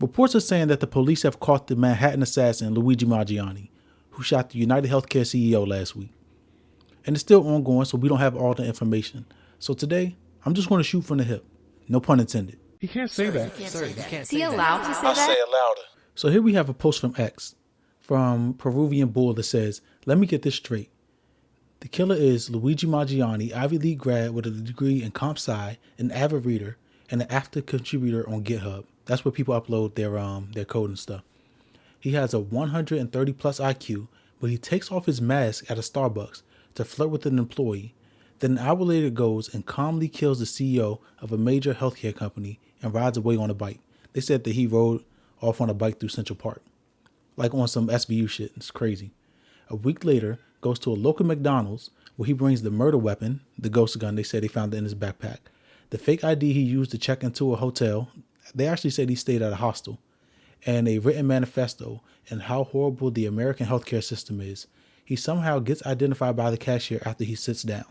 Reports are saying that the police have caught the Manhattan assassin Luigi Mangione, who shot the United Healthcare CEO last week. And it's still ongoing, so we don't have all the information. So today, I'm just going to shoot from the hip. No pun intended. You can't say that. Sir, you can't Is he allowed to say that? Say it louder. So here we have a post from X, from Peruvian Bull, that says, let me get this straight. The killer is Luigi Mangione, Ivy League grad with a degree in comp sci, an avid reader, and an active contributor on GitHub. That's where people upload their code and stuff. He has a 130 plus IQ, but he takes off his mask at a Starbucks to flirt with an employee. Then an hour later goes and calmly kills the CEO of a major healthcare company and rides away on a bike. They said that he rode off on a bike through Central Park, like on some SVU shit. It's crazy. A week later, goes to a local McDonald's where he brings the murder weapon, the ghost gun. They said they found it in his backpack. The fake ID he used to check into a hotel. They actually said he stayed at a hostel. And a written manifesto and how horrible the American healthcare system is. He somehow gets identified by the cashier after he sits down.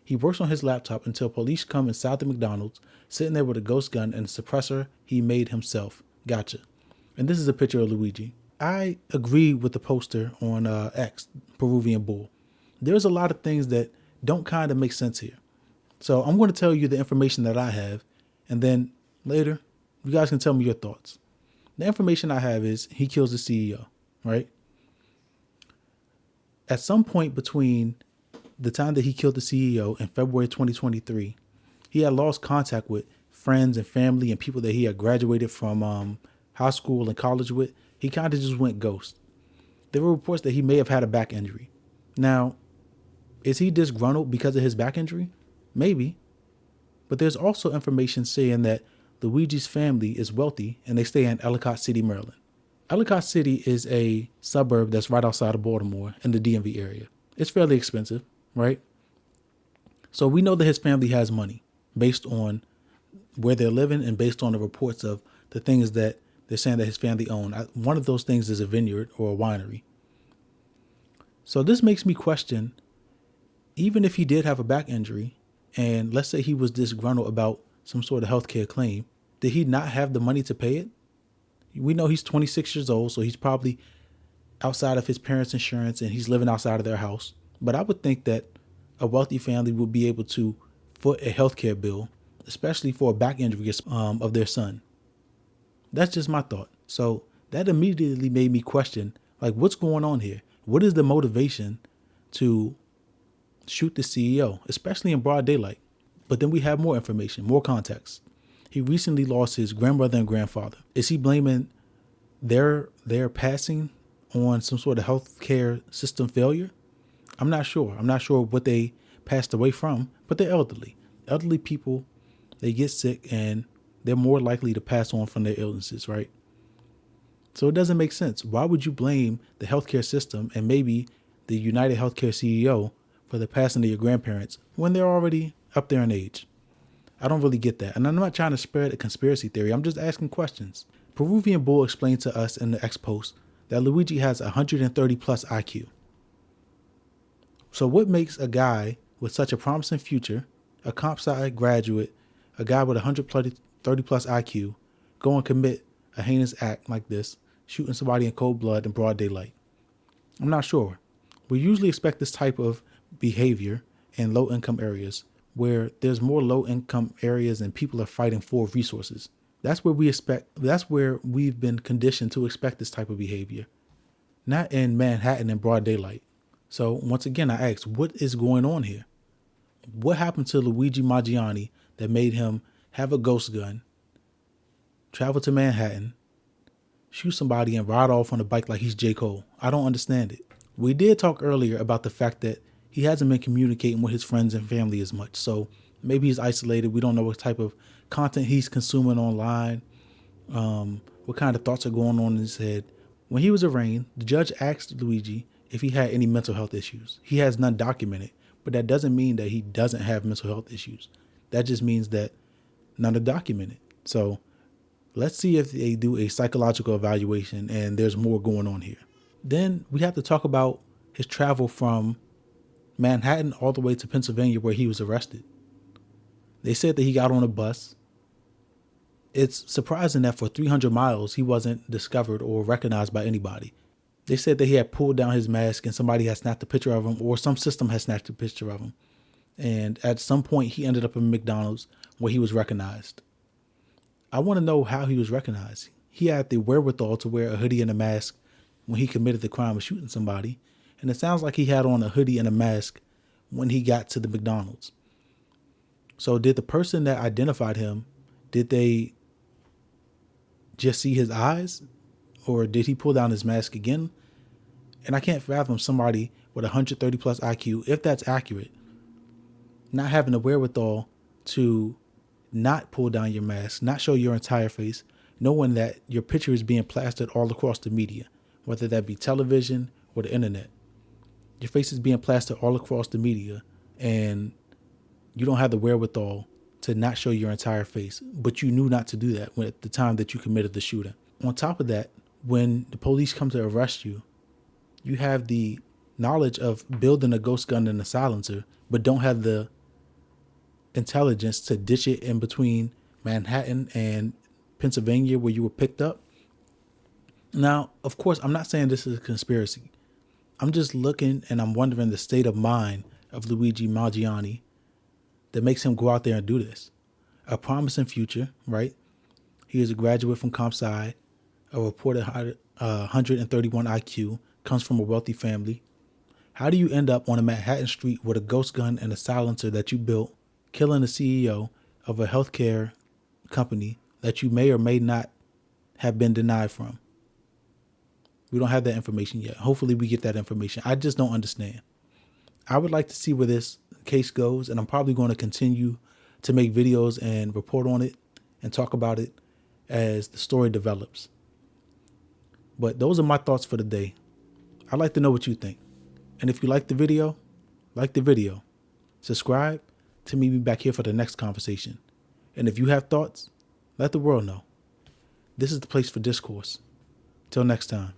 He works on his laptop until police come inside the McDonald's, sitting there with a ghost gun and a suppressor he made himself. Gotcha. And this is a picture of Luigi. I agree with the poster on X, Peruvian Bull. There's a lot of things that don't kind of make sense here. So I'm going to tell you the information that I have, and then later, you guys can tell me your thoughts. The information I have is he kills the CEO, right? At some point between the time that he killed the CEO in February 2023, he had lost contact with friends and family and people that he had graduated from high school and college with. He kind of just went ghost. There were reports that he may have had a back injury. Now, is he disgruntled because of his back injury? Maybe. But there's also information saying that Luigi's family is wealthy and they stay in Ellicott City, Maryland. Ellicott City is a suburb that's right outside of Baltimore in the DMV area. It's fairly expensive, right? So we know that his family has money based on where they're living and based on the reports of the things that they're saying that his family own. One of those things is a vineyard or a winery. So this makes me question, even if he did have a back injury, and let's say he was disgruntled about some sort of healthcare claim, did he not have the money to pay it? We know he's 26 years old, so he's probably outside of his parents' insurance and he's living outside of their house. But I would think that a wealthy family would be able to foot a healthcare bill, especially for a back injury of their son. That's just my thought. So that immediately made me question, like, what's going on here? What is the motivation to shoot the CEO, especially in broad daylight? But then we have more information, more context. He recently lost his grandmother and grandfather. Is he blaming their passing on some sort of healthcare system failure? I'm not sure. I'm not sure what they passed away from, but they're elderly. Elderly people, they get sick and they're more likely to pass on from their illnesses, right? So it doesn't make sense. Why would you blame the healthcare system and maybe the United Healthcare CEO for the passing of your grandparents when they're already up there in age? I don't really get that. And I'm not trying to spread a conspiracy theory. I'm just asking questions. Peruvian Bull explained to us in the X post that Luigi has 130 plus IQ. So what makes a guy with such a promising future, a comp sci graduate, a guy with 130 plus IQ, go and commit a heinous act like this, shooting somebody in cold blood in broad daylight? I'm not sure. We usually expect this type of behavior in low income areas where there's more low income areas and people are fighting for resources. That's where we've been conditioned to expect this type of behavior, not in Manhattan in broad daylight. So once again, I ask, what is going on here? What happened to Luigi Mangione that made him have a ghost gun, travel to Manhattan, shoot somebody and ride off on a bike like he's J. Cole? I don't understand it. We did talk earlier about the fact that he hasn't been communicating with his friends and family as much. So maybe he's isolated. We don't know what type of content he's consuming online, what kind of thoughts are going on in his head. When he was arraigned, the judge asked Luigi if he had any mental health issues. He has none documented, but that doesn't mean that he doesn't have mental health issues. That just means that none are documented. So let's see if they do a psychological evaluation and there's more going on here. Then we have to talk about his travel from Manhattan all the way to Pennsylvania where he was arrested. They said that he got on a bus It's surprising that for 300 miles, he wasn't discovered or recognized by anybody. They said that he had pulled down his mask and somebody had snapped a picture of him, or some system had snapped a picture of him. And at some point, he ended up in McDonald's where he was recognized. I want to know how he was recognized. He had the wherewithal to wear a hoodie and a mask when he committed the crime of shooting somebody. And it sounds like he had on a hoodie and a mask when he got to the McDonald's. So did the person that identified him, did they just see his eyes? Or did he pull down his mask again? And I can't fathom somebody with 130 plus IQ, if that's accurate, not having the wherewithal to not pull down your mask, not show your entire face, knowing that your picture is being plastered all across the media, whether that be television or the internet. Your face is being plastered all across the media, and you don't have the wherewithal to not show your entire face, but you knew not to do that at the time that you committed the shooting. On top of that, when the police come to arrest you, you have the knowledge of building a ghost gun and a silencer, but don't have the intelligence to ditch it in between Manhattan and Pennsylvania where you were picked up. Now, of course, I'm not saying this is a conspiracy. I'm just looking and I'm wondering the state of mind of Luigi Mangione that makes him go out there and do this. A promising future, right? He is a graduate from comp sci, a reported 131 IQ, comes from a wealthy family. How do you end up on a Manhattan street with a ghost gun and a silencer that you built, killing the CEO of a healthcare company that you may or may not have been denied from? We don't have that information yet. Hopefully we get that information. I just don't understand. I would like to see where this case goes, and I'm probably going to continue to make videos and report on it and talk about it as the story develops. But those are my thoughts for the day. I'd like to know what you think. And if you like the video, subscribe to meet me back here for the next conversation. And if you have thoughts, let the world know. This is the place for discourse. Till next time.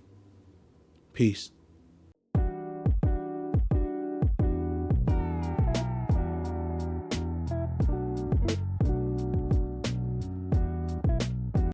Peace.